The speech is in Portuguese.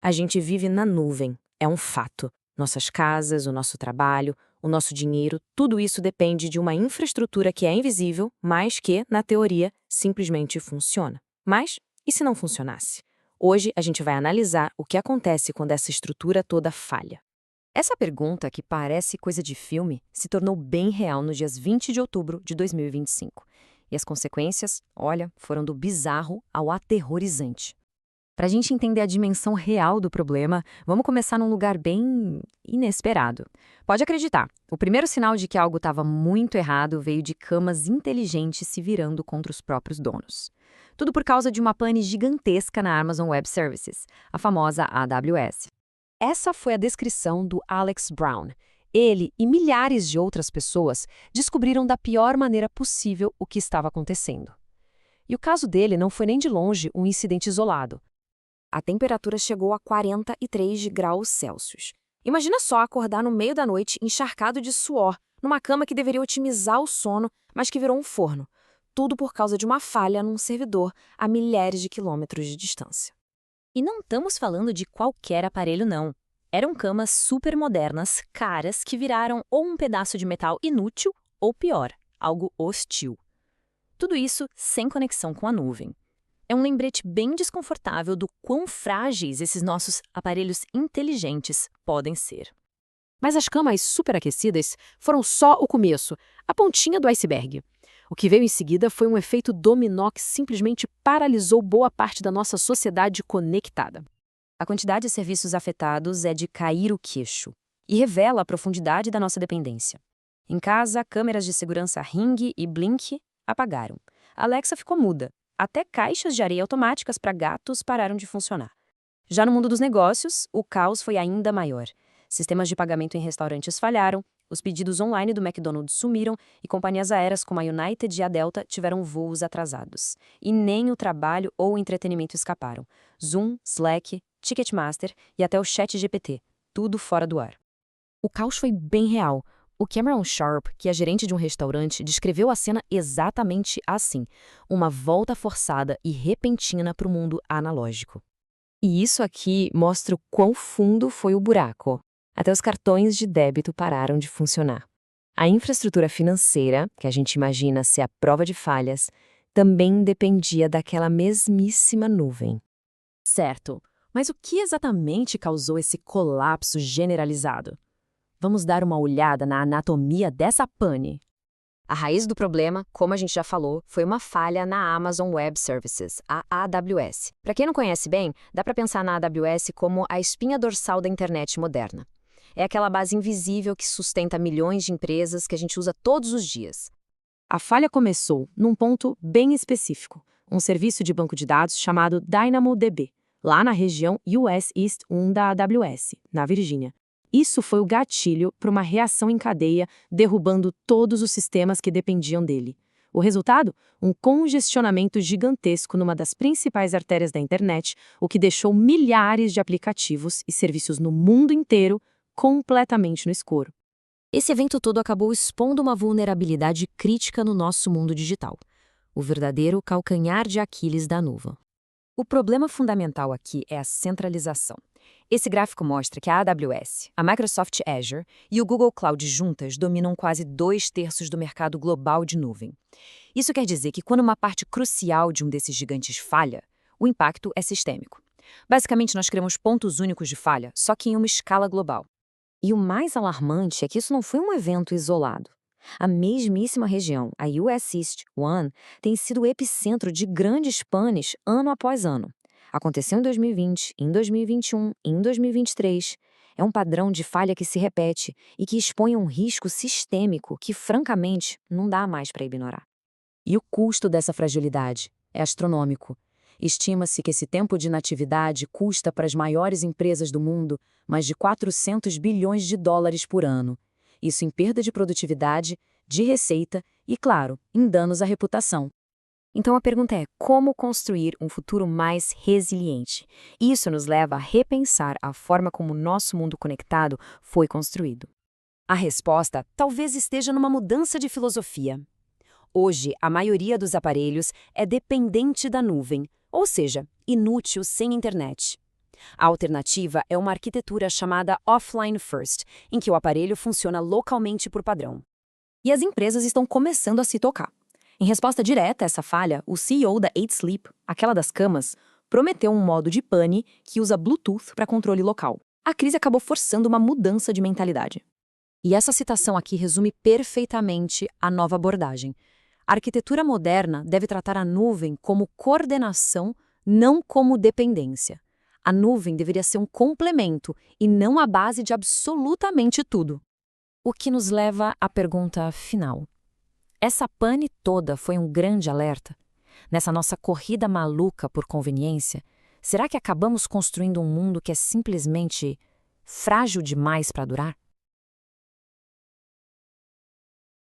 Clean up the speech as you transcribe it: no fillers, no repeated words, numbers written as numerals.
A gente vive na nuvem, é um fato. Nossas casas, o nosso trabalho, o nosso dinheiro, tudo isso depende de uma infraestrutura que é invisível, mas que, na teoria, simplesmente funciona. Mas, e se não funcionasse? Hoje a gente vai analisar o que acontece quando essa estrutura toda falha. Essa pergunta, que parece coisa de filme, se tornou bem real nos dias 20 de outubro de 2025. E as consequências, olha, foram do bizarro ao aterrorizante. Para a gente entender a dimensão real do problema, vamos começar num lugar bem inesperado. Pode acreditar, o primeiro sinal de que algo estava muito errado veio de camas inteligentes se virando contra os próprios donos. Tudo por causa de uma pane gigantesca na Amazon Web Services, a famosa AWS. Essa foi a descrição do Alex Brown. Ele e milhares de outras pessoas descobriram da pior maneira possível o que estava acontecendo. E o caso dele não foi nem de longe um incidente isolado. A temperatura chegou a 43 graus Celsius. Imagina só acordar no meio da noite encharcado de suor, numa cama que deveria otimizar o sono, mas que virou um forno. Tudo por causa de uma falha num servidor a milhares de quilômetros de distância. E não estamos falando de qualquer aparelho, não. Eram camas super modernas, caras, que viraram ou um pedaço de metal inútil, ou pior, algo hostil. Tudo isso sem conexão com a nuvem. É um lembrete bem desconfortável do quão frágeis esses nossos aparelhos inteligentes podem ser. Mas as camas superaquecidas foram só o começo, a pontinha do iceberg. O que veio em seguida foi um efeito dominó que simplesmente paralisou boa parte da nossa sociedade conectada. A quantidade de serviços afetados é de cair o queixo e revela a profundidade da nossa dependência. Em casa, câmeras de segurança Ring e Blink apagaram. A Alexa ficou muda. Até caixas de areia automáticas para gatos pararam de funcionar. Já no mundo dos negócios, o caos foi ainda maior. Sistemas de pagamento em restaurantes falharam, os pedidos online do McDonald's sumiram e companhias aéreas como a United e a Delta tiveram voos atrasados. E nem o trabalho ou o entretenimento escaparam. Zoom, Slack, Ticketmaster e até o ChatGPT, tudo fora do ar. O caos foi bem real. O Cameron Sharp, que é gerente de um restaurante, descreveu a cena exatamente assim: uma volta forçada e repentina para o mundo analógico. E isso aqui mostra o quão fundo foi o buraco. Até os cartões de débito pararam de funcionar. A infraestrutura financeira, que a gente imagina ser a prova de falhas, também dependia daquela mesmíssima nuvem. Certo, mas o que exatamente causou esse colapso generalizado? Vamos dar uma olhada na anatomia dessa pane. A raiz do problema, como a gente já falou, foi uma falha na Amazon Web Services, a AWS. Para quem não conhece bem, dá para pensar na AWS como a espinha dorsal da internet moderna. É aquela base invisível que sustenta milhões de empresas que a gente usa todos os dias. A falha começou num ponto bem específico, um serviço de banco de dados chamado DynamoDB, lá na região US East 1 da AWS, na Virgínia. Isso foi o gatilho para uma reação em cadeia, derrubando todos os sistemas que dependiam dele. O resultado? Um congestionamento gigantesco numa das principais artérias da internet, o que deixou milhares de aplicativos e serviços no mundo inteiro completamente no escuro. Esse evento todo acabou expondo uma vulnerabilidade crítica no nosso mundo digital, o verdadeiro calcanhar de Aquiles da nuvem. O problema fundamental aqui é a centralização. Esse gráfico mostra que a AWS, a Microsoft Azure e o Google Cloud juntas dominam quase 2/3 do mercado global de nuvem. Isso quer dizer que quando uma parte crucial de um desses gigantes falha, o impacto é sistêmico. Basicamente, nós criamos pontos únicos de falha, só que em uma escala global. E o mais alarmante é que isso não foi um evento isolado. A mesmíssima região, a US East 1, tem sido o epicentro de grandes panes ano após ano. Aconteceu em 2020, em 2021, em 2023. É um padrão de falha que se repete e que expõe um risco sistêmico que, francamente, não dá mais para ignorar. E o custo dessa fragilidade é astronômico. Estima-se que esse tempo de inatividade custa para as maiores empresas do mundo mais de 400 bilhões de dólares por ano. Isso em perda de produtividade, de receita e, claro, em danos à reputação. Então a pergunta é: como construir um futuro mais resiliente? Isso nos leva a repensar a forma como o nosso mundo conectado foi construído. A resposta talvez esteja numa mudança de filosofia. Hoje, a maioria dos aparelhos é dependente da nuvem, ou seja, inútil sem internet. A alternativa é uma arquitetura chamada Offline First, em que o aparelho funciona localmente por padrão. E as empresas estão começando a se tocar. Em resposta direta a essa falha, o CEO da 8Sleep, aquela das camas, prometeu um modo de pane que usa Bluetooth para controle local. A crise acabou forçando uma mudança de mentalidade. E essa citação aqui resume perfeitamente a nova abordagem. A arquitetura moderna deve tratar a nuvem como coordenação, não como dependência. A nuvem deveria ser um complemento e não a base de absolutamente tudo. O que nos leva à pergunta final. Essa pane toda foi um grande alerta? Nessa nossa corrida maluca por conveniência, será que acabamos construindo um mundo que é simplesmente frágil demais para durar?